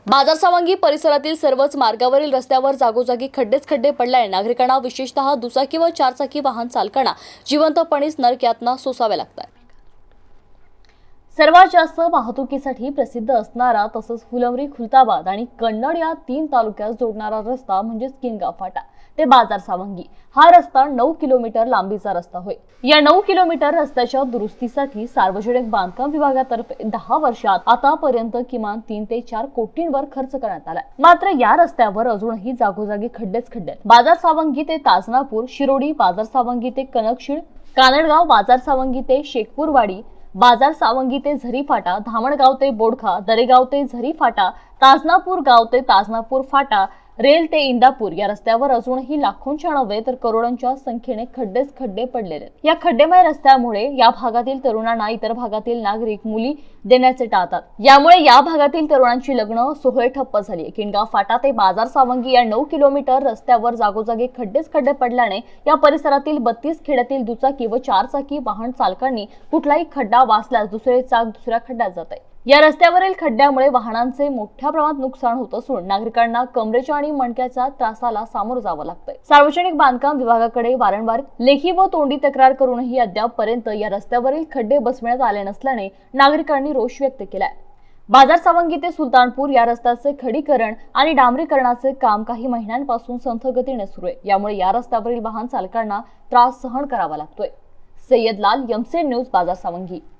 बाजार सावंगी परिसरातील सर्वच मार्गावरील रस्त्यावर जागोजागी खड्डे पडल्याने नागरिकांना विशेषतः दुचाकी व चारचाकी वाहन चालकांना जिवंतपणेच नरक यातना सोसाव्या लागतात। सर्वात जास्त वाहतुकीसाठी प्रसिद्ध असणारा तसंच फुलंब्री, खुलताबाद आणि कन्नड या 3 तालुक्यात जोडणारा रस्ता म्हणजे किनगाव फाटा ते बाजार सावंगी हा रस्ता 9 किलोमीटर लांबीचा रस्ता होय। या 9 किलोमीटर रस्त्याच्या दुरुस्तीसाठी सार्वजनिक बांधकाम विभागातर्फे 10 वर्षात आतापर्यंत किमान 3 ते 4 कोटींवर खर्च करण्यात आला। मात्र या रस्त्यावर अजूनही जागोजागी खड्डेच। बाजार सावंगी ते ताजनापूर, शिरोडी, बाजार सावंगी ते कनकशिळ, कानडगाव, बाजार सावंगी ते शेखपूरवाडी, बाजार सावंगी ते झरी फाटा, धामणगाव ते बोडखा, दरेगाव ते झरी फाटा, ताजनापूर गाव ते ताजनापूर फाटा, रेल ते इंदापूर या रस्त्यावर अजूनही लाखोंच्या नव्हे तर करोडोंच्या संख्येने खड्डे पडलेले। या खड्डेमय रस्त्यामुळे या भागातील तरुणांना इतर भागातील नागरिक मुली देण्याचे टाळतात। यामुळे या भागातील तरुणांची लग्न सोहळे ठप्प झाली। किनगाव फाटा ते बाजार सावंगी या 9 किलोमीटर रस्त्यावर जागोजागी खड्डे पडल्याने या परिसरातील 32 खेड्यातील दुचाकी व चारचाकी वाहन चालकांनी कुठलाही खड्डा वाचल्यास दुसरे चाक दुसऱ्या खड्ड्यात जाते। या रस्त्यावरील खड्ड्यामुळे वाहनांचे मोठ्या प्रमाणात नुकसान होत असून नागरिकांना कमरेच्या आणि मणक्याच्या त्रासाला सामोरं जावं लागतंय। सार्वजनिक बांधकाम विभागाकडे वारंवार लेखी व तोंडी तक्रार करूनही अद्यापपर्यंत या रस्त्यावरील खड्डे बसवण्यात आले नसल्याने नागरिकांनी रोष व्यक्त केलाय। बाजार सावंगी ते सुलतानपूर या रस्त्याचे खडीकरण आणि डांबरीकरणाचे काम काही महिन्यांपासून संथ गतीने सुरू आहे। यामुळे या रस्त्यावरील वाहन चालकांना त्रास सहन करावा लागतोय। सय्यद लाल, एमसी न्यूज, बाजार सावंगी।